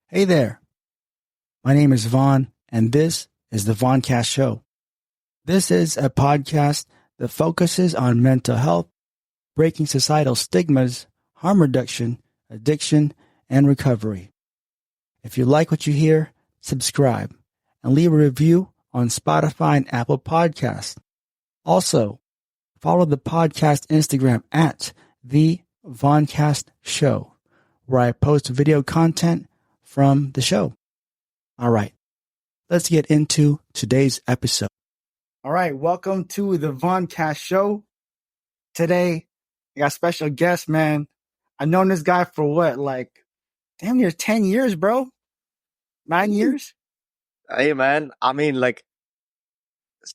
Hey there, my name is Vaughn, and this is the Vaughncast Show. This is a podcast that focuses on mental health, breaking societal stigmas, harm reduction, addiction, and recovery. If you like what you hear, subscribe and leave a review on Spotify and Apple Podcasts. Also, follow the podcast Instagram at the Vaughncast Show, where I post video content from the show. All right, let's get into today's episode. All right, welcome to the Vaughncast Show. Today, I got a special guest, man. I've known this guy for what, damn near 10 years, bro? 9 years? Hey man,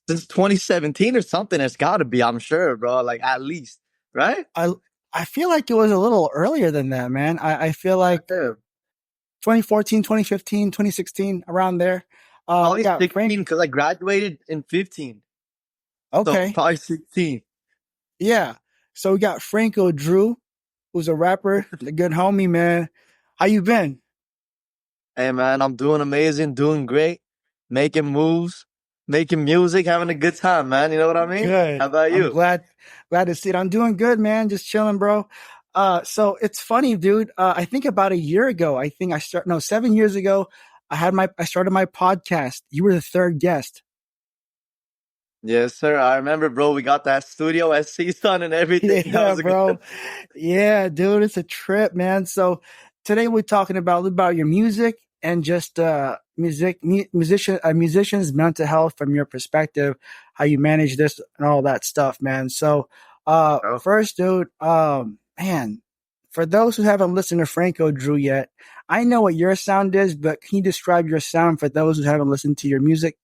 since 2017 or something, it's got to be. I'm sure, bro. Like at least, right? I feel like it was a little earlier than that, man. I feel like 2014, 2015, 2016, around there. Probably Yeah, 16 because I graduated in 15. Okay. So probably 16. Yeah. So we got Franco Drew, who's a rapper, a good homie, man. How you been? Hey man, I'm doing amazing, doing great, making moves, making music, having a good time, man. You know what I mean? Good. How about I'm you? glad to see it. I'm doing good, man. Just chilling, bro. So it's funny, dude. I think about a year ago, 7 years ago, I started my podcast. You were the third guest. Yes, sir. I remember, bro. We got that studio SC done and everything. That Yeah, was a good. bro. Yeah, dude, it's a trip, man. So today we're talking about your music and just musicians' mental health from your perspective, how you manage this and all that stuff, man. So Oh. first, dude, man, for those who haven't listened to Franco Drew yet, I know what your sound is, but can you describe your sound for those who haven't listened to your music?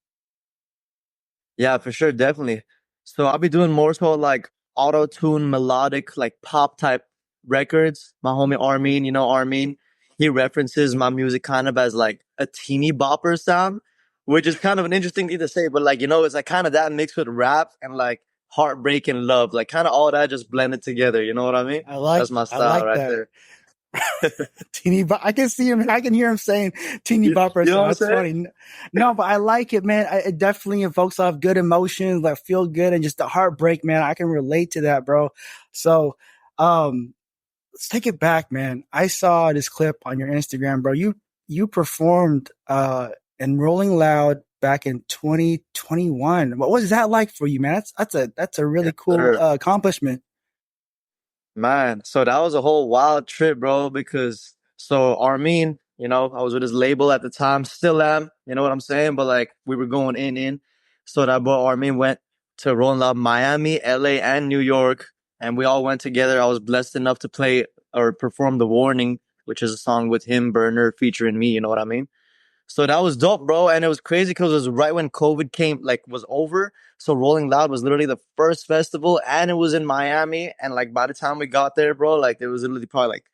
Yeah, for sure, definitely. So I'll be doing more so like auto-tune melodic, like pop type records. My homie Armin, you know Armin, he references my music kind of as like a teeny bopper sound, which is kind of an interesting thing to say, but like, it's like kind of that mixed with rap and like heartbreak and love, like kind of all that just blended together. You know what I mean? That's my I style like right that. there. Teeny bop. I can see him. I can hear him saying teeny You, bopper you know sound. what I'm That's saying? funny. No, but I like it, man. It definitely evokes off good emotions, like feel good and just the heartbreak, man. I can relate to that, bro. So, let's take it back, man. I saw this clip on your Instagram, bro. You performed in Rolling Loud back in 2021. What was that like for you, man? That's a really Yes, cool sir. accomplishment. Man, so that was a whole wild trip, bro, because so Armin, I was with his label at the time, still am, you know what I'm saying? But like we were going in. So that boy Armin went to Rolling Loud Miami, LA, and New York, and we all went together. I was blessed enough to play or perform The Warning, which is a song with him, Burner, featuring me, you know what I mean? So that was dope, bro. And it was crazy because it was right when COVID came, like was over. So Rolling Loud was literally the first festival and it was in Miami. And like by the time we got there, bro, like there was literally probably like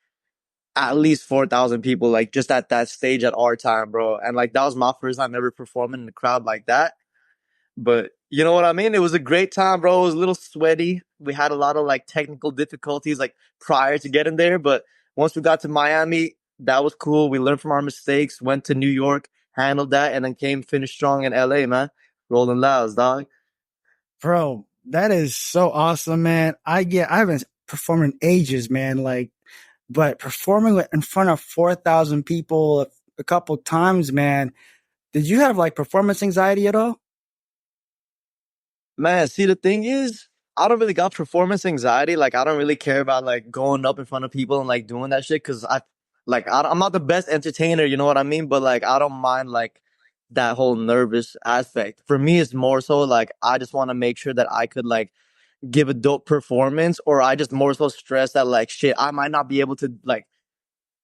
at least 4,000 people, like just at that stage at our time, bro. And like that was my first time ever performing in a crowd like that. But you know what I mean? It was a great time, bro. It was a little sweaty. We had a lot of like technical difficulties like prior to getting there. But once we got to Miami, that was cool. We learned from our mistakes, went to New York, handled that, and then came finished strong in LA, man. Rolling Louds, dog. Bro, that is so awesome, man. I haven't performed in ages, man. But performing in front of 4,000 people a couple times, man. Did you have like performance anxiety at all? Man, see, the thing is, I don't really got performance anxiety. Like, I don't really care about like going up in front of people and like doing that shit because I'm not the best entertainer, you know what I mean? But like, I don't mind like that whole nervous aspect. For me, it's more so like I just want to make sure that I could like give a dope performance, or I just more so stress that like shit, I might not be able to like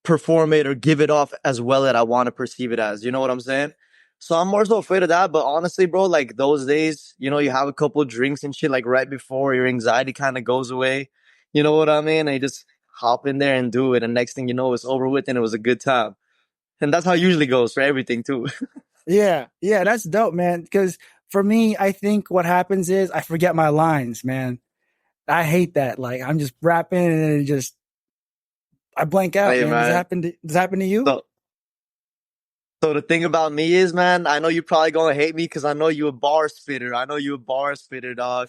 perform it or give it off as well that I want to perceive it as. You know what I'm saying? So I'm more so afraid of that. But honestly, bro, like those days, you have a couple of drinks and shit like right before your anxiety kind of goes away. You know what I mean? And you just hop in there and do it. And next thing you know, it's over with and it was a good time. And that's how it usually goes for everything too. Yeah, yeah, that's dope, man. Because for me, I think what happens is I forget my lines, man. I hate that. Like I'm just rapping and it just I blank out, Hey, man. man. Does it happen to you? So So the thing about me is, man, I know you probably gonna hate me because I know you a bar spitter. I know you a bar spitter, dog.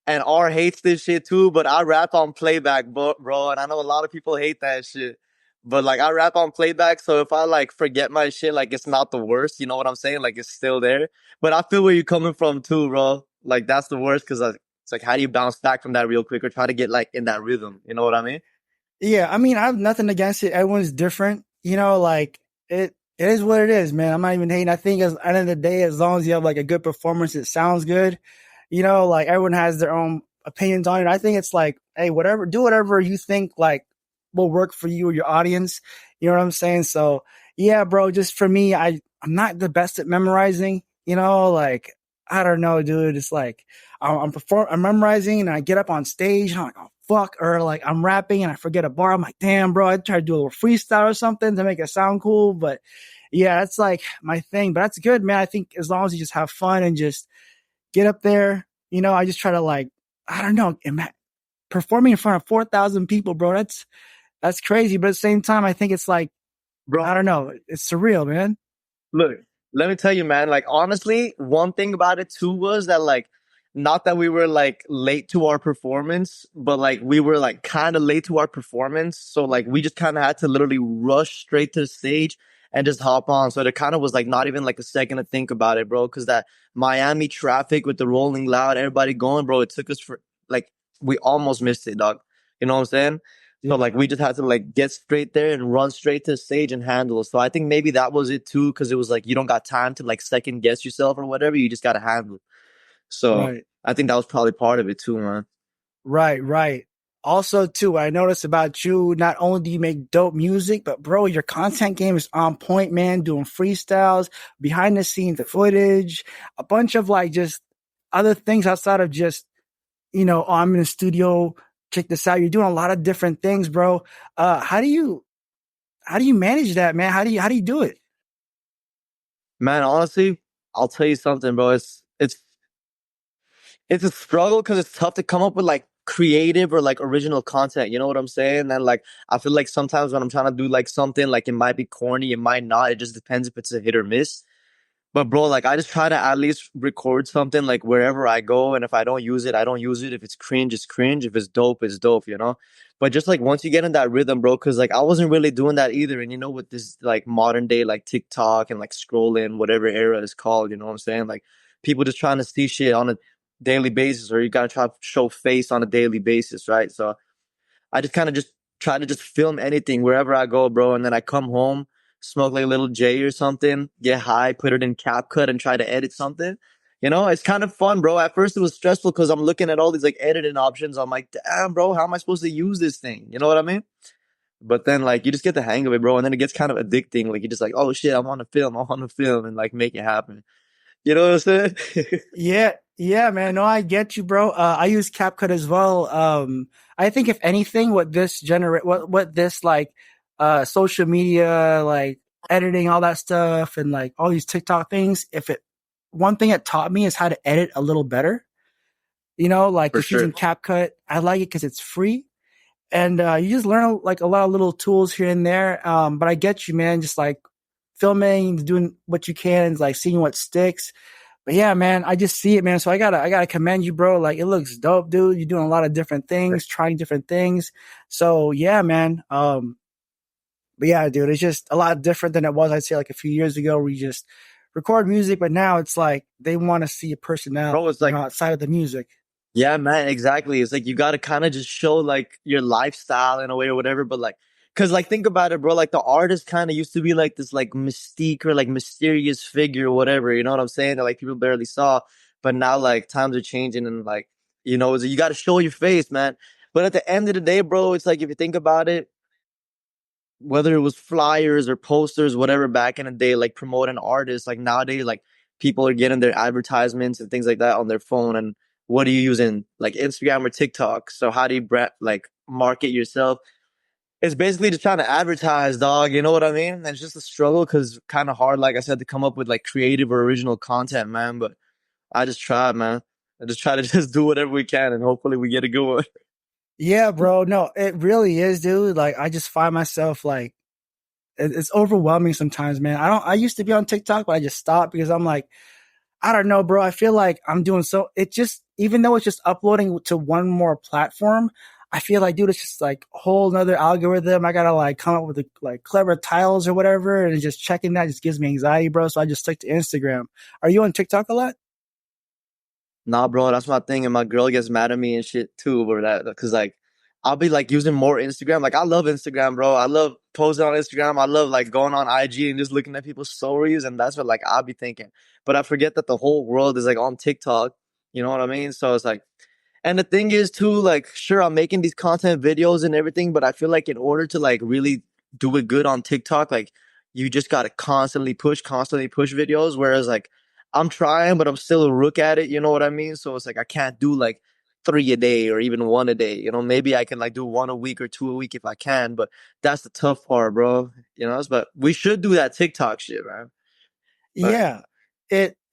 And R hates this shit too, but I rap on playback, bro. And I know a lot of people hate that shit. But like I rap on playback, so if I like forget my shit, like it's not the worst. You know what I'm saying? Like it's still there. But I feel where you're coming from too, bro. Like that's the worst because like, it's like how do you bounce back from that real quick or try to get like in that rhythm? You know what I mean? Yeah, I mean, I have nothing against it. Everyone's different, like it is what it is, man. I'm not even hating. I think at the end of the day, as long as you have like a good performance, it sounds good. Like everyone has their own opinions on it. I think it's like, hey, do whatever you think like will work for you or your audience. You know what I'm saying? So yeah, bro, just for me, I'm not the best at memorizing, like I don't know, dude. It's like I'm memorizing and I get up on stage and I'm like, oh fuck, or like I'm rapping and I forget a bar. I'm like, damn, bro, I try to do a little freestyle or something to make it sound cool. But yeah, that's like my thing. But that's good, man. I think as long as you just have fun and just get up there, I just try to like, I don't know, performing in front of 4,000 people, bro. That's crazy. But at the same time, I think it's like, I Bro, don't know, it's surreal, man. look, let me tell you, man, like honestly, one thing about it too was that like not that we were like late to our performance, but like we were like kind of late to our performance. So like we just kind of had to literally rush straight to the stage and just hop on. So it kind of was like not even like a second to think about it, bro. Cause that Miami traffic with the rolling loud, everybody going, bro, it took us for like we almost missed it, dog. You know what I'm saying? So like Yeah. we just had to like get straight there and run straight to the stage and handle it. So I think maybe that was it too, because it was like you don't got time to like second guess yourself or whatever. You just gotta handle it. So Right. I think that was probably part of it too, man. Right, right. Also, too, I noticed about you, not only do you make dope music, but bro, your content game is on point, man. Doing freestyles, behind the scenes footage, a bunch of like just other things outside of just, oh, I'm in the studio, check this out. You're doing a lot of different things, bro. How do you manage that, man? How do you do it? Man, honestly, I'll tell you something, bro. It's a struggle because it's tough to come up with like creative or like original content. You know what I'm saying? And like I feel like sometimes when I'm trying to do like something, like it might be corny, it might not. It just depends if it's a hit or miss. But bro, like I just try to at least record something like wherever I go, and if I don't use it, I don't use it. If it's cringe, it's cringe. If it's dope, it's dope, you know. But just like once you get in that rhythm, bro, because like I wasn't really doing that either, and with this like modern day like TikTok and like scrolling, whatever era is called, you know what I'm saying? Like people just trying to see shit on a daily basis, or you gotta try to show face on a daily basis, right? So I just kind of just try to just film anything wherever I go, bro. And then I come home, smoke like a little J or something, get high, put it in CapCut and try to edit something. It's kind of fun, bro. At first it was stressful because I'm looking at all these like editing options. I'm like, damn, bro, how am I supposed to use this thing? You know what I mean? But then like you just get the hang of it, bro. And then it gets kind of addicting. Like you just like, oh shit, I want to film and like make it happen. You know what I'm saying? Yeah, yeah, man. No, I get you, bro. I use CapCut as well. I think if anything, what this like, social media, like editing, all that stuff, and like all these TikTok things, one thing it taught me is how to edit a little better. Like For just sure. using CapCut. I like it because it's free, and you just learn like a lot of little tools here and there. But I get you, man. Just like filming, doing what you can, like seeing what sticks. But yeah, man, I just see it, man. So I gotta commend you, bro. Like it looks dope, dude. You're doing a lot of different things, trying different things. So yeah, man. But yeah, dude, it's just a lot different than it was, I'd say like a few years ago where you just record music, but now it's like they want to see a person out, Bro, it's like outside of the music. yeah, man, exactly. It's like you got to kind of just show like your lifestyle in a way or whatever. But like, cause like think about it, bro. Like the artist kind of used to be like this like mystique or like mysterious figure or whatever. You know what I'm saying? That like people barely saw. But now like times are changing and like you got to show your face, man. But at the end of the day, bro, it's like if you think about it, whether it was flyers or posters, whatever back in the day, like promoting artists, like nowadays, like people are getting their advertisements and things like that on their phone. And what are you using? Like Instagram or TikTok. So how do you like market yourself? It's basically just trying to advertise, dog. You know what I mean? And it's just a struggle because kind of hard, like I said, to come up with like creative or original content, man. But I just try, man. I just try to just do whatever we can and hopefully we get a good one. Yeah, bro. No, it really is, dude. Like I just find myself like it's overwhelming sometimes, man. I used to be on TikTok, but I just stopped because I'm like, I don't know, bro. I feel like I'm doing so, it just, even though it's just uploading to one more platform, I feel like, dude, it's just like a whole nother algorithm. I gotta like come up with like clever titles or whatever. And just checking that just gives me anxiety, bro. So I just stick to Instagram. Are you on TikTok a lot? Nah, bro, that's my thing, and my girl gets mad at me and shit too over that. Cause like, I'll be like using more Instagram. Like, I love Instagram, bro. I love posting on Instagram. I love like going on IG and just looking at people's stories, and that's what like I'll be thinking. But I forget that the whole world is like on TikTok. You know what I mean? So it's like, and the thing is too, like, sure, I'm making these content videos and everything, but I feel like in order to like really do it good on TikTok, like you just gotta constantly push videos. Whereas like I'm trying, but I'm still a rook at it. You know what I mean? So it's like I can't do like three a day or even one a day. You know, maybe I can like do one a week or two a week if I can, but that's the tough part, bro. You know, but we should do that TikTok shit, man. But Yeah,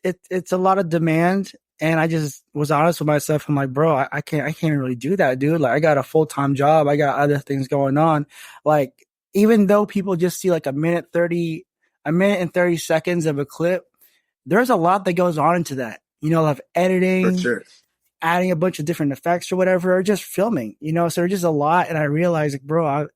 it's a lot of demand, and I just was honest with myself. I'm like, bro, I can't really do that, dude. Like, I got a full time job, I got other things going on. Like, even though people just see like a minute and 30 seconds of a clip, there's a lot that goes on into that. You know, of for editing, sure. adding a bunch of different effects or whatever, or just filming. You know, so there's just a lot, and I realized, like, bro, I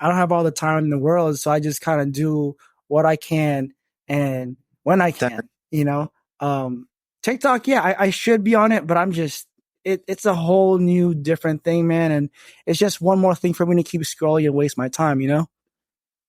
don't have all the time in the world, so I just kind of do what I can and when I can, you know. Um, TikTok, yeah, I should be on it, but I'm just it's a whole new different thing, man, and it's just one more thing for me to keep scrolling and waste my time, you know.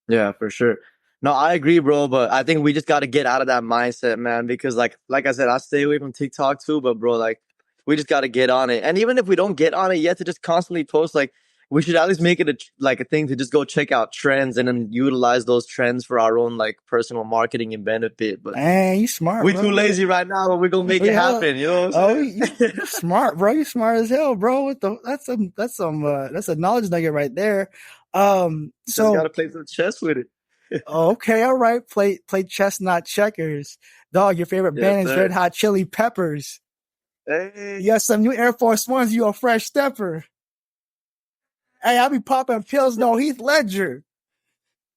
Yeah, for sure. No, I agree, bro, but I think we just got to get out of that mindset, man, because like I said, I stay away from TikTok too, but bro, like we just got to get on it. And even if we don't get on it yet to just constantly post, like we should at least make it like a thing to just go check out trends and then utilize those trends for our own like personal marketing and benefit. But Man, you smart, we too bro. lazy right now, but we're gonna make it Yeah. happen, you know what Oh, I'm you saying? you smart, bro. You smart as hell, bro. What the that's a knowledge nugget right there. Just got So to play some chess with it. okay, all right. Play chess, not checkers. Dog, your favorite Yes, band is Red sir. Hot Chili Peppers. Hey, You got some new Air Force Ones, you a fresh stepper. Hey, I be popping pills, no Heath Ledger.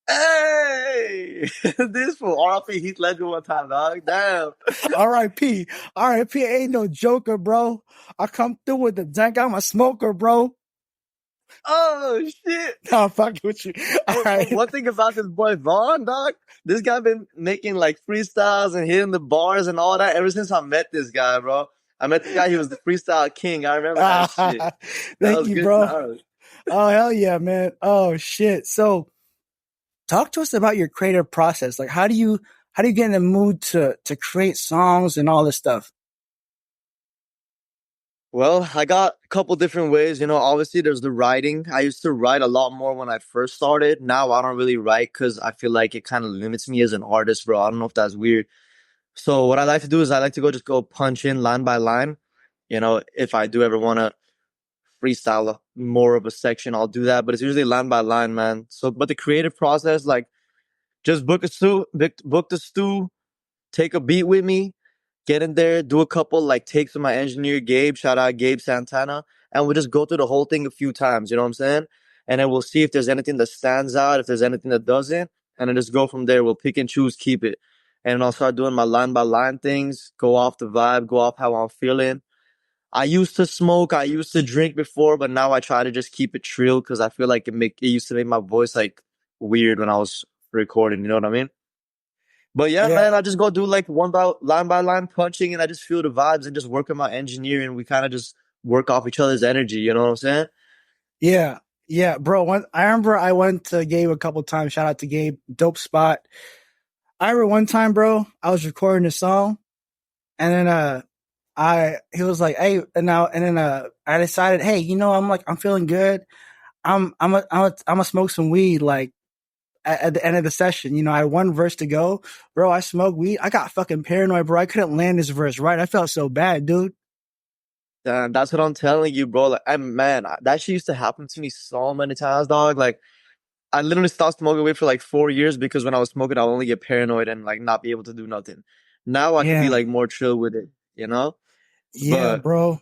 hey, this fool RP Heath Ledger one time, dog. Damn. R.I.P. R.I.P. ain't no joker, bro. I come through with the dank, I'm a smoker, bro. Oh shit. No, I'm fucking with you. All But right. one thing about this boy Vaughn, dog, this guy been making like freestyles and hitting the bars and all that ever since I met this guy, bro. I met the guy, he was the freestyle king. I remember that shit. That Thank was you, good bro. times. Oh, hell yeah, man. Oh, shit. So talk to us about your creative process. Like, how do you get in the mood to create songs and all this stuff? Well, I got a couple different ways. You know, obviously there's the writing. I used to write a lot more when I first started. Now I don't really write because I feel like it kind of limits me as an artist, bro. I don't know if that's weird. So what I like to do is I like to go punch in line by line. You know, if I do ever want to freestyle more of a section, I'll do that. But it's usually line by line, man. So, but the creative process, like just book the stew, take a beat with me, get in there, do a couple like takes with my engineer Gabe, shout out Gabe Santana, and we'll just go through the whole thing a few times, you know what I'm saying? And then we'll see if there's anything that stands out, if there's anything that doesn't, and then just go from there. We'll pick and choose, keep it. And then I'll start doing my line by line things, go off the vibe, go off how I'm feeling. I used to smoke, I used to drink before, but now I try to just keep it trill because I feel like it used to make my voice like weird when I was recording, you know what I mean? But yeah, Yeah. man, I just go do like by line punching and I just feel the vibes and just work with my engineer and we kind of just work off each other's energy. You know what I'm saying? Yeah. Yeah, bro. I remember I went to Gabe a couple times. Shout out to Gabe. Dope spot. I remember one time, bro, I was recording a song and then he was like, hey, and then I decided, hey, I'm feeling good. I'm gonna smoke some weed like at the end of the session. I had one verse to go. Bro, I smoked weed. I got fucking paranoid, bro. I couldn't land this verse right. I felt so bad, dude. That's what I'm telling you, bro. Like, man, that shit used to happen to me so many times, dog. Like, I literally stopped smoking weed for like 4 years because when I was smoking, I would only get paranoid and like not be able to do nothing. Now I could be Yeah. like more chill with it, you know? Yeah, But bro.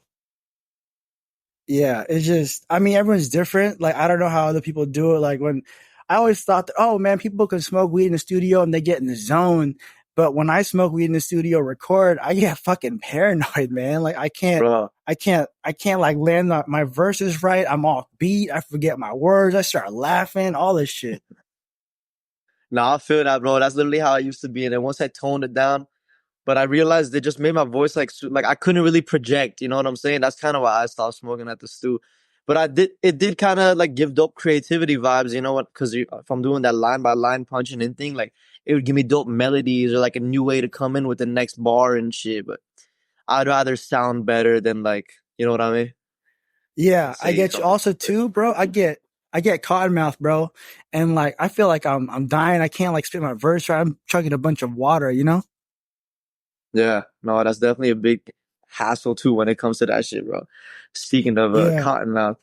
Yeah. It's just, I mean, everyone's different. Like, I don't know how other people do it. Like, when I always thought that, oh man, people can smoke weed in the studio and they get in the zone. But when I smoke weed in the studio, record, I get fucking paranoid, man. Like bro. I can't like land my verses right. I'm off beat. I forget my words. I start laughing, all this shit. Nah, I feel that, bro. That's literally how I used to be. And then once I toned it down, but I realized it just made my voice like I couldn't really project. You know what I'm saying? That's kind of why I stopped smoking at the stew. But it did kind of like give dope creativity vibes. You know what? Because if I'm doing that line by line punching in thing, like it would give me dope melodies or like a new way to come in with the next bar and shit. But I'd rather sound better than like, you know what I mean? Yeah, I Say get you. something. Also, too, bro. I get cotton mouth, bro, and like I feel like I'm dying. I can't like spit my verse right. I'm chugging a bunch of water, you know. Yeah, no, that's definitely a big hassle too when it comes to that shit, bro. Speaking of Yeah, cotton mouth,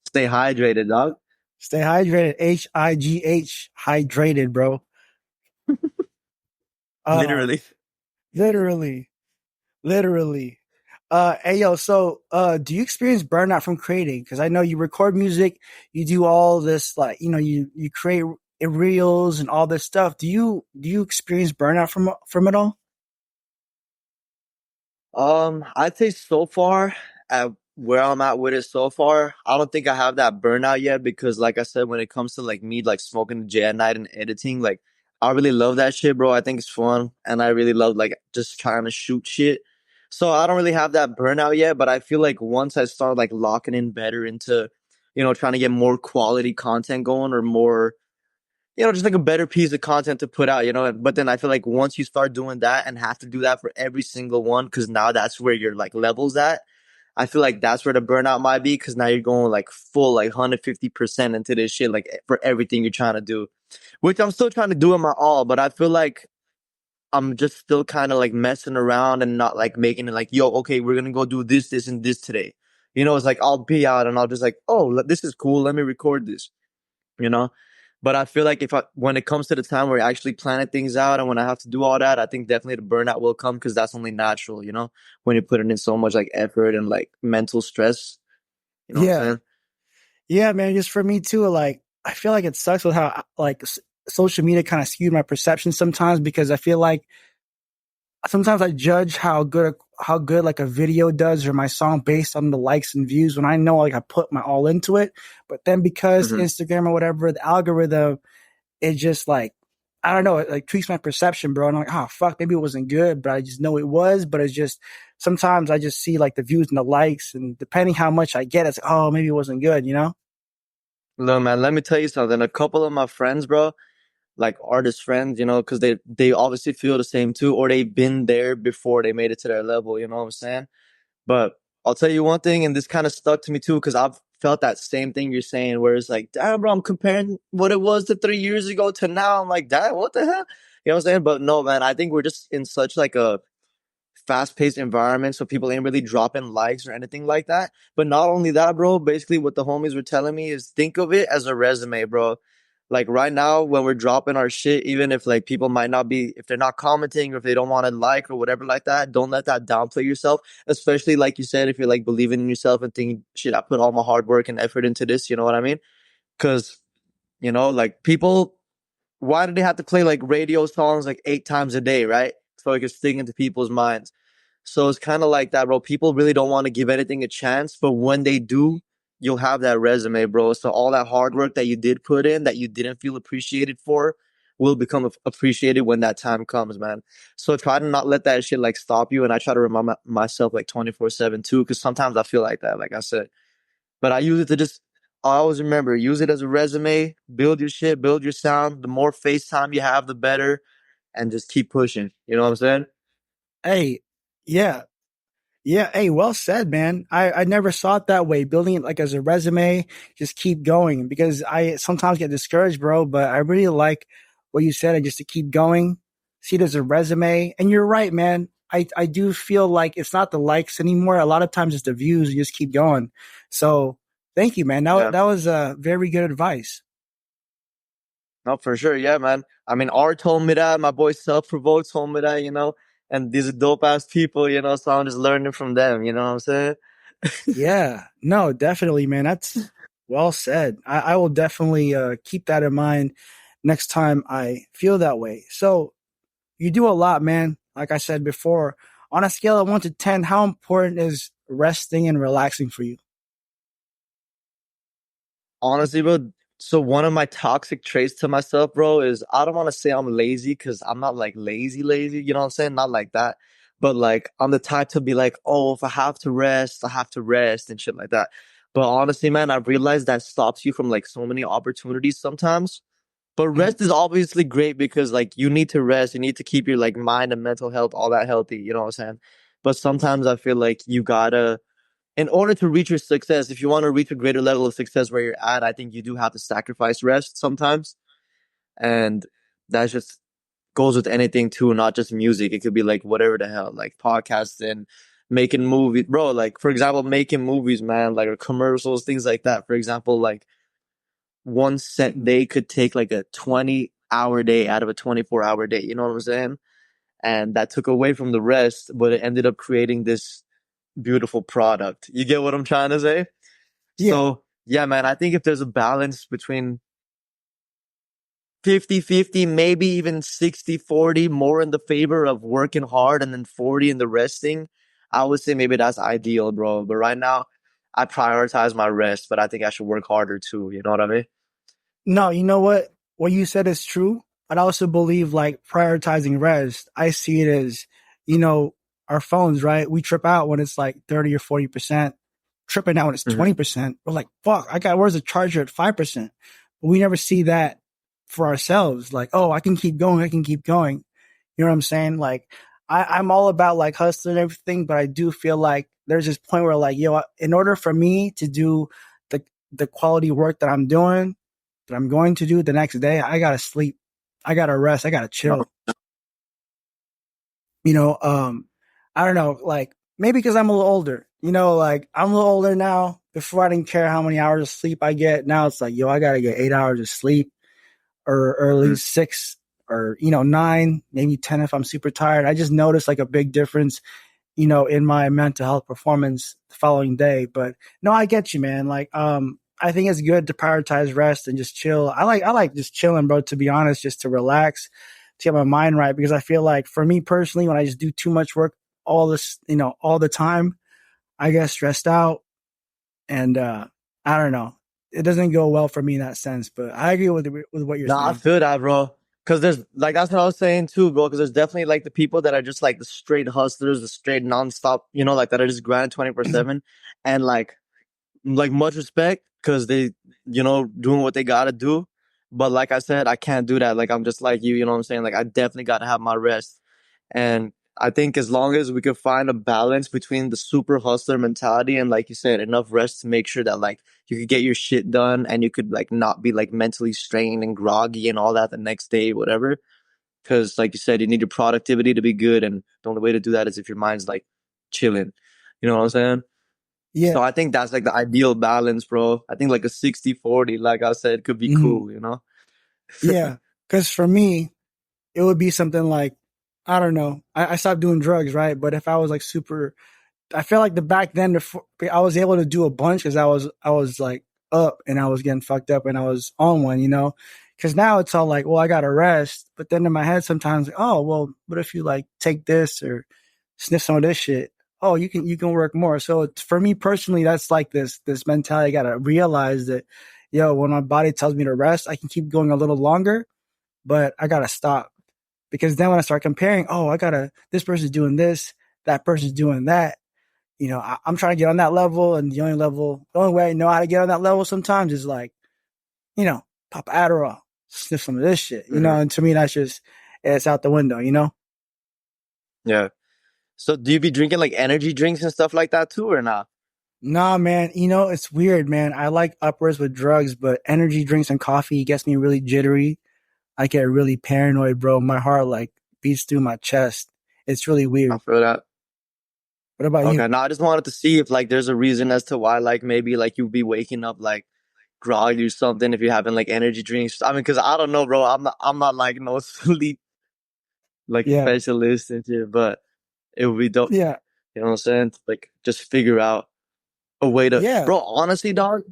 stay hydrated, dog. stay hydrated. HIGH, hydrated, bro. Uh, Literally. literally, literally. Hey yo, so do you experience burnout from creating? Because I know you record music, you do all this like you create reels and all this stuff. Do you experience burnout from it all? I'd say so far at where I'm at with it so far, I don't think I have that burnout yet because like I said, when it comes to like me like smoking the J at night and editing, like I really love that shit, bro. I think it's fun and I really love like just trying to shoot shit. So I don't really have that burnout yet, but I feel like once I start like locking in better into, trying to get more quality content going or more just like a better piece of content to put out, but then I feel like once you start doing that and have to do that for every single one, because now that's where your like levels at. I feel like that's where the burnout might be because now you're going like full, like 150% into this shit, like for everything you're trying to do, which I'm still trying to do in my all, but I feel like I'm just still kind of like messing around and not like making it like, yo, okay, we're going to go do this, this, and this today. It's like I'll be out and I'll just like, oh, this is cool. Let me record this you know. But I feel like when it comes to the time where I actually planning things out and when I have to do all that, I think definitely the burnout will come because that's only natural, when you're putting in so much like effort and like mental stress. You know what I'm Yeah, saying? yeah, man. Just for me too. Like I feel like it sucks with how like social media kind of skewed my perception sometimes because I feel like sometimes I judge how good like a video does or my song based on the likes and views when I know like I put my all into it. But then because Hmm. Instagram or whatever, the algorithm, it just like I don't know, it like tweaks my perception, bro. And I'm like, oh fuck, maybe it wasn't good, but I just know it was. But it's just sometimes I just see like the views and the likes, and depending how much I get, it's like, oh maybe it wasn't good, you know? Look, man, let me tell you something. A couple of my friends, bro, like artist friends, because they obviously feel the same too, or they've been there before they made it to their level. You know what I'm saying? But I'll tell you one thing, and this kind of stuck to me too, because I've felt that same thing you're saying, where it's like, damn, bro, I'm comparing what it was to 3 years ago to now. I'm like, damn, what the hell? You know what I'm saying? But no, man, I think we're just in such like a fast-paced environment, so people ain't really dropping likes or anything like that. But not only that, bro, basically what the homies were telling me is think of it as a resume, bro. Like right now, when we're dropping our shit, even if like people might not be, if they're not commenting or if they don't want to like or whatever like that, don't let that downplay yourself. Especially like you said, if you're like believing in yourself and thinking, shit, I put all my hard work and effort into this, you know what I mean? Because, like people, why do they have to play like radio songs like 8 times a day, right? So it can stick into people's minds. So it's kind of like that, bro. People really don't want to give anything a chance, but when they do, you'll have that resume, bro. So all that hard work that you did put in that you didn't feel appreciated for will become appreciated when that time comes, man. So try to not let that shit like stop you. And I try to remind myself like 24/7 too, because sometimes I feel like that, like I said. But I use it to just, I always remember, use it as a resume, build your shit, build your sound. The more face time you have, the better. And just keep pushing. You know what I'm saying? Hey, yeah, yeah, hey, well said, man. I never saw it that way. Building it like as a resume, just keep going because I sometimes get discouraged, bro. But I really like what you said, and just to keep going, see it as a resume. And you're right, man. I do feel like it's not the likes anymore. A lot of times it's the views. You just keep going. So thank you, man. Yeah. That was very good advice. No, for sure. Yeah, man. I mean, R told me that. My boy Self Provoked told me that, and these are dope ass people, so I'm just learning from them. You know what I'm saying? Yeah, no, definitely, man. Well said. I will definitely keep that in mind next time I feel that way. So you do a lot, man. Like I said before, on a scale of 1 to 10, how important is resting and relaxing for you? Honestly, bro, so one of my toxic traits to myself, bro, is I don't want to say I'm lazy because I'm not like lazy, you know what I'm saying? Not like that. But like I'm the type to be like, oh, if I have to rest, I have to rest and shit like that. But honestly, man, I've realized that stops you from like so many opportunities sometimes. But Mhm. rest is obviously great because like you need to rest, you need to keep your like mind and mental health, all that healthy, you know what I'm saying? But sometimes I feel like you gotta in order to reach your success, if you want to reach a greater level of success where you're at, I think you do have to sacrifice rest sometimes. And that just goes with anything too, not just music. It could be like whatever the hell, like podcasting, making movies, bro. Like for example, making movies, man, like or commercials, things like that. For example, like one set day could take like a 20-hour day out of a 24-hour day. You know what I'm saying? And that took away from the rest, but it ended up creating this beautiful product. You get what I'm trying to say? Yeah. So yeah, man, I think if there's a balance between 50-50, maybe even 60-40, more in the favor of working hard and then 40 in the resting, I would say maybe that's ideal, bro. But right now, I prioritize my rest, but I think I should work harder too. You know what I mean? No, you know what? What you said is true. But I also believe like prioritizing rest. I see it as, you know, our phones, right? We trip out when it's like 30 or 40%. Tripping out when it's Hmm. 20%. We're like, fuck, where's the charger at 5%? But we never see that for ourselves. Like, oh, I can keep going. I can keep going. You know what I'm saying? Like, I'm all about like hustling and everything, but I do feel like there's this point where like, yo, in order for me to do the, the quality work that I'm doing, that I'm going to do the next day, I gotta sleep. I gotta rest. I gotta No. chill. You know, I don't know, like maybe because I'm a little older, you know, like I'm a little older now. Before I didn't care how many hours of sleep I get. Now it's like, yo, I gotta get 8 hours of sleep or at Hmm. least six or, you know, nine, maybe 10 if I'm super tired. I just noticed like a big difference, you know, in my mental health performance the following day. But no, I get you, man. Like, I think it's good to prioritize rest and just chill. I like just chilling, bro, to be honest, just to relax, to get my mind right. Because I feel like for me personally, when I just do too much work all this, you know, all the time, I get stressed out and, I don't know. It doesn't go well for me in that sense, but I agree with what you're Nah, I saying. feel that, bro. Cause there's like that's what I was saying too, bro. Cause there's definitely like the people that are just like the straight hustlers, the straight nonstop, you know, like that are just grinding 24/7, and like much respect because they, you know, doing what they gotta do. But like I said, I can't do that. Like I'm just like you know what I'm saying? Like I definitely gotta have my rest. And I think as long as we could find a balance between the super hustler mentality and like you said, enough rest to make sure that like you could get your shit done and you could like not be like mentally strained and groggy and all that the next day, whatever. Cause like you said, you need your productivity to be good. And the only way to do that is if your mind's like chilling. You know what I'm saying? Yeah. So I think that's like the ideal balance, bro. I think like a 60-40, like I said, could be Hmm. cool, you know? Yeah. Cause for me, it would be something like, I don't know. I stopped doing drugs, right? But if I was like super, I feel like the back then before I was able to do a bunch because I was like up and I was getting fucked up and I was on one, you know. Because now it's all like, well, I got to rest. But then in my head sometimes, like, oh, well, what if you like take this or sniff some of this shit? Oh, you can work more. So it's, for me personally, that's like this mentality. I got to realize that, yo, when my body tells me to rest, I can keep going a little longer, but I got to stop because then when I start comparing, oh, this person's doing this, that person's doing that. You know, I'm trying to get on that level, and the only way I know how to get on that level sometimes is like, you know, pop Adderall, sniff some of this shit, you know. Hmm. And to me, that's just it's out the window, you know. Yeah. So do you be drinking like energy drinks and stuff like that too, or not? Nah, man, you know it's weird, man. I like uppers with drugs, but energy drinks and coffee gets me really jittery. I get really paranoid, bro. My heart like beats through my chest. It's really I weird. feel that. What about you? Okay. No, I just wanted to see if like there's a reason as to why like maybe like you'd be waking up like groggy or something if you're having like energy drinks. I mean, cause I don't know, bro. I'm not like no sleep like Yeah, specialist and shit, but it would be dope. yeah, You know what I'm saying? Like just figure out a way to, yeah. bro, honestly, dog.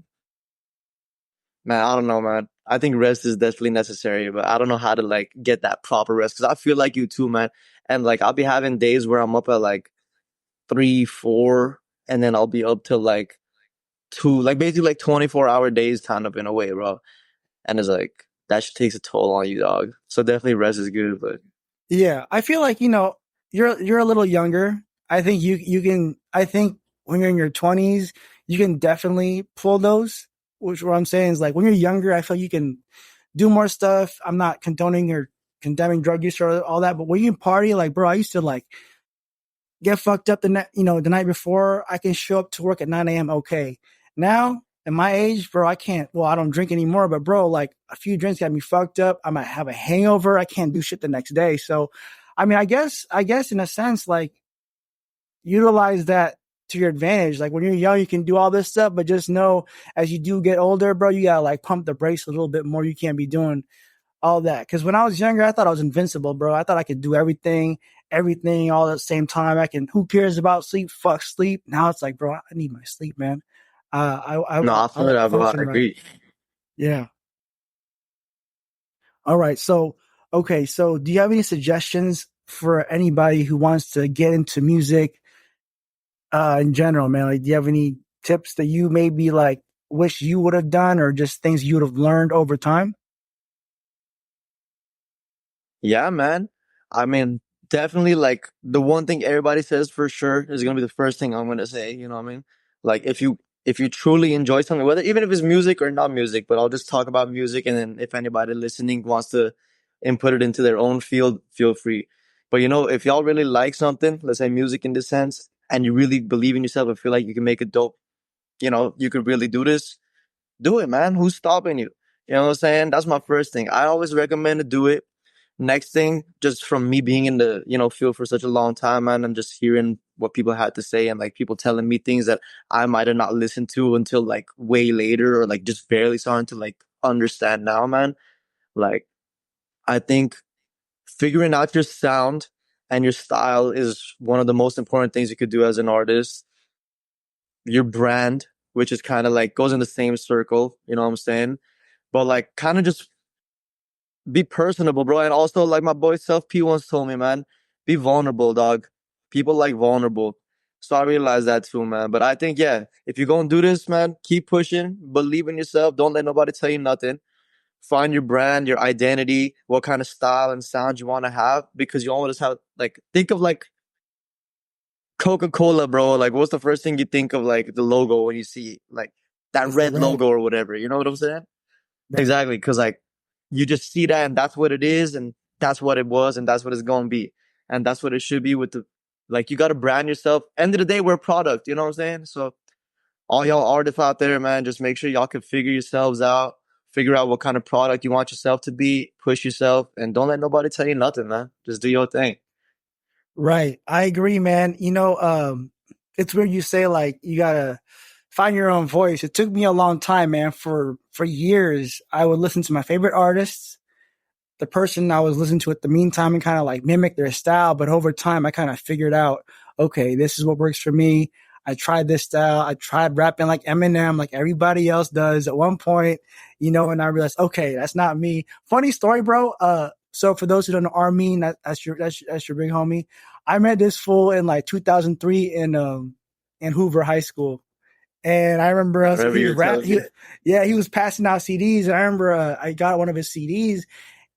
Man, I don't know, man. I think rest is definitely necessary, but I don't know how to like get that proper rest because I feel like you too, man. And like I'll be having days where I'm up at like 3, 4, and then I'll be up till like 2, like basically like 24-hour days kind of in a way, bro. And it's like that shit takes a toll on you, dog. So definitely rest is good, but Yeah, I feel like you're a little younger. I think you can. I think when you're in your 20s, you can definitely pull those. Which what I'm saying is like when you're younger, I feel you can do more stuff. I'm not condoning or condemning drug use or all that, but when you party, like bro, I used to like get fucked up the night before. I can show up to work at 9 a.m. Okay. Now at my age, bro, I can't. Well, I don't drink anymore, but bro, like a few drinks got me fucked up. I might have a hangover. I can't do shit the next day. So, I mean, I guess in a sense, like utilize that to your advantage. Like when you're young, you can do all this stuff, but just know as you do get older, bro, you gotta like pump the brakes a little bit more. You can't be doing all that. Because when I was younger, I thought I was invincible, bro. I thought I could do everything all at the same time. I can. Who cares about sleep? Fuck sleep. Now it's like, bro, I need my sleep, man. no, I I feel won't that, bro. I function right. agree. Yeah. All right. So, okay. So, do you have any suggestions for anybody who wants to get into music in general, man? Like, do you have any tips that you maybe like wish you would have done, or just things you would have learned over time? Yeah, man. I mean, definitely like the one thing everybody says for sure is gonna be the first thing I'm gonna say, you know what I mean? Like if you truly enjoy something, whether even if it's music or not music, but I'll just talk about music and then if anybody listening wants to input it into their own field, feel free. But if y'all really like something, let's say music in this sense, and you really believe in yourself and feel like you can make it dope, you could really do this, do it, man. Who's stopping you? You know what I'm saying? That's my first thing. I always recommend to do it. Next thing, just from me being in the, field for such a long time, man, and just hearing what people had to say and like people telling me things that I might have not listened to until like way later or like just barely starting to like understand now, man. Like, I think figuring out your sound and your style is one of the most important things you could do as an artist. Your brand, which is kind of like goes in the same circle, you know what I'm saying? But like kind of just be personable, bro. And also, like my boy Self P once told me, man, be vulnerable, dog. People like vulnerable. So I realized that too, man. But I think, yeah, if you're gonna do this, man, keep pushing, believe in yourself, don't let nobody tell you nothing. Find your brand, your identity, what kind of style and sound you want to have, because you always have like think of like Coca-Cola, bro. Like what's the first thing you think of like the logo when you see like that It's the red red. logo or whatever? You know what I'm saying? Right. Exactly, because like you just see that and that's what it is, and that's what it was, and that's what it's gonna be, and that's what it should be with the like you gotta brand yourself. End of the day, we're a product, you know what I'm saying? So all y'all artists out there, man, just make sure y'all can figure yourselves out, figure out what kind of product you want yourself to be, push yourself, and don't let nobody tell you nothing, man. Just do your thing. Right. I agree, man. It's where you say like you gotta find your own voice. It took me a long time, man. For years, I would listen to my favorite artists, the person I was listening to at the meantime, and kind of like mimic their style. But over time, I kind of figured out, okay, this is what works for me. I tried this style. I tried rapping like Eminem, like everybody else does at one point, and I realized, okay, that's not me. Funny story, bro. So for those who don't know Armin, that's your big homie. I met this fool in like 2003 in Hoover High School. And I remember I remember he you was were rap. telling me. Yeah, he was passing out CDs. And I remember I got one of his CDs,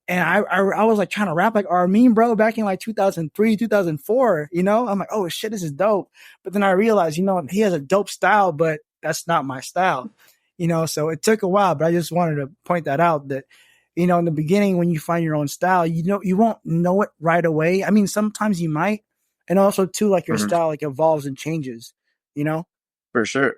and I was like trying to rap like Armin, bro, back in like 2003, 2004. I'm like, oh shit, this is dope. But then I realized, he has a dope style, but that's not my style. So it took a while, but I just wanted to point that out that, in the beginning, when you find your own style, you won't know it right away. I mean, sometimes you might, and also too, like your Mhm. style like evolves and changes. You know? For sure.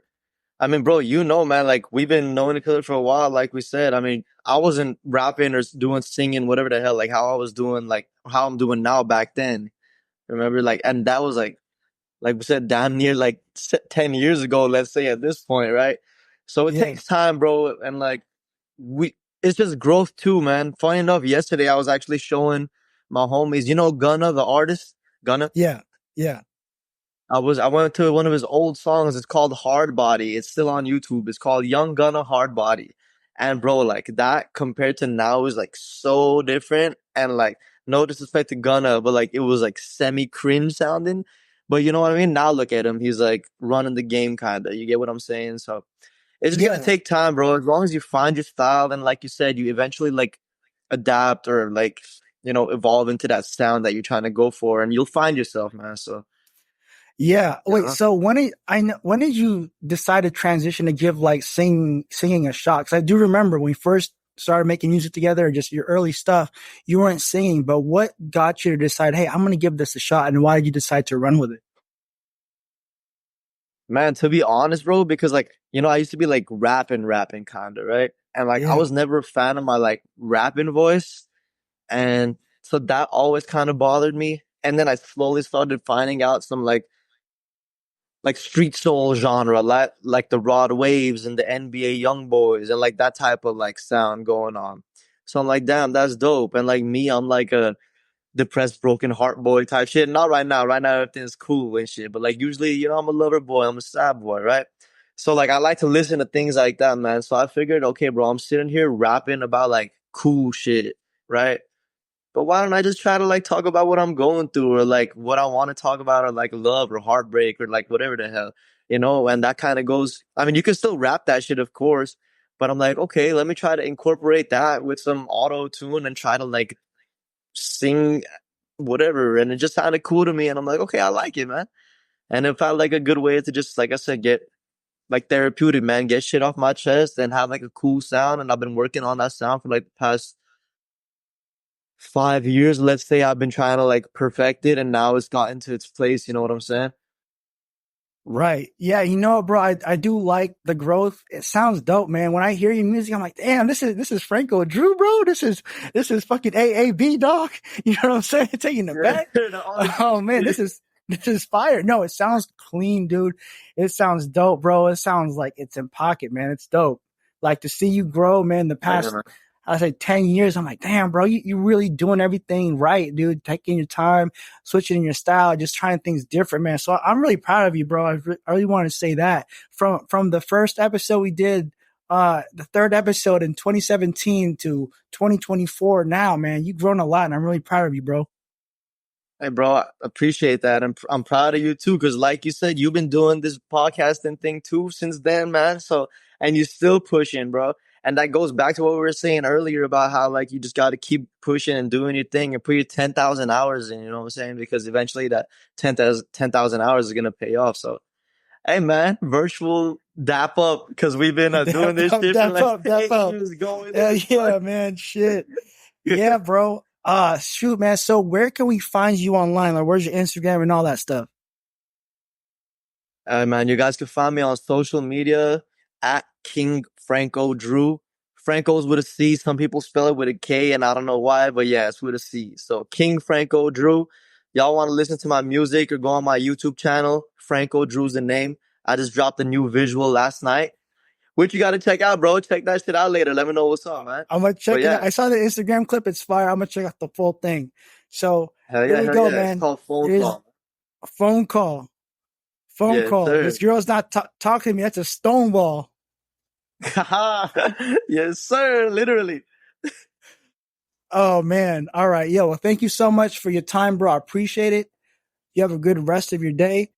I mean, bro, man, like we've been knowing each other for a while. Like we said, I mean, I wasn't rapping or doing singing, whatever the hell, like how I was doing, like how I'm doing now back then. Remember, like, and that was like we said, damn near like 10 years ago, let's say at this point, right? So it Yeah, takes time, bro. And like, it's just growth too, man. Funny enough, yesterday I was actually showing my homies, Gunna, the artist, Gunna. yeah, yeah. I went to one of his old songs. It's called Hard Body. It's still on YouTube. It's called Young Gunna Hard Body. And bro, like that compared to now is like so different. And like, no disrespect to Gunna, but like it was like semi cringe sounding. But you know what I mean? Now look at him. He's like running the game kind of. You get what I'm saying? So it's just gonna Yeah. take time, bro. As long as you find your style, and like you said, you eventually like adapt or like, evolve into that sound that you're trying to go for, and you'll find yourself, man. So, Yeah. Wait. yeah. So when did you decide to transition to give like singing a shot? Because I do remember when we first started making music together, just your early stuff, you weren't singing. But what got you to decide, hey, I'm going to give this a shot, and why did you decide to run with it? Man, to be honest, bro, because like, I used to be like rapping kind of, right? And like, I Yeah. was never a fan of my like rapping voice. And so that always kind of bothered me. And then I slowly started finding out some like street soul genre, like the Rod Waves and the NBA Young Boys and like that type of like sound going on. So I'm like, damn, that's dope. And like me, I'm like a depressed, broken heart boy type shit. Not right now. Right now, everything's cool and shit. But like usually, I'm a lover boy. I'm a sad boy, right? So like I like to listen to things like that, man. So I figured, okay, bro, I'm sitting here rapping about like cool shit, right? But why don't I just try to like talk about what I'm going through or like what I want to talk about or like love or heartbreak or like whatever the hell, And that kind of goes, I mean, you can still rap that shit, of course, but I'm like, okay, let me try to incorporate that with some auto tune and try to like sing whatever. And it just sounded cool to me. And I'm like, okay, I like it, man. And it felt like a good way to just, like I said, get like therapeutic, man, get shit off my chest and have like a cool sound. And I've been working on that sound for like the past 5 years, let's say. I've been trying to like perfect it, and now it's gotten to its place. You know what I'm saying? Right. Yeah. Bro, I do like the growth. It sounds dope, man. When I hear your music, I'm like, damn, this is Franco Drew, bro. This is fucking AAB, dog. You know what I'm saying? Taking it back. No, Oh man, this is fire. No, it sounds clean, dude. It sounds dope, bro. It sounds like it's in pocket, man. It's dope. Like to see you grow, man, the past, I say 10 years. I'm like, damn, bro, you really doing everything right, dude. Taking your time, switching your style, just trying things different, man. So I'm really proud of you, bro. I really want to say that from the first episode we did, the third episode in 2017 to 2024 now, man, you've grown a lot, and I'm really proud of you, bro. Hey, bro, I appreciate that. I'm proud of you too, because like you said, you've been doing this podcasting thing too since then, man. So, and you're still pushing, bro. And that goes back to what we were saying earlier about how like you just got to keep pushing and doing your thing and put your 10,000 hours in. You know what I'm saying? Because eventually that 10,000 hours is gonna pay off. So, hey, man, virtual dap up because we've been doing Dap this up, shit for dap like up, dap up. ages going. Yeah, man. Shit. Yeah, bro. Shoot, man. So where can we find you online? Like, where's your Instagram and all that stuff? Man, you guys can find me on social media at King Franco Drew. Franco's with a C. Some people spell it with a K, and I don't know why, but yeah, it's with a C. So King Franco Drew. Y'all want to listen to my music or go on my YouTube channel? Franco Drew's the name. I just dropped a new visual last night, which you got to check out, bro. Check that shit out later. Let me know what's up, man. I'm gonna But check it out. yeah, I saw the Instagram clip. It's fire. I'm gonna check out the full thing. So here we hell go, yeah. It's man. called Phone Here's Call. a phone call. Phone Yes, call. This sir. girl's not talking to me. That's a stonewall. Yes, sir. Literally. Oh man. All right. Yo, well, thank you so much for your time, bro. I appreciate it. You have a good rest of your day.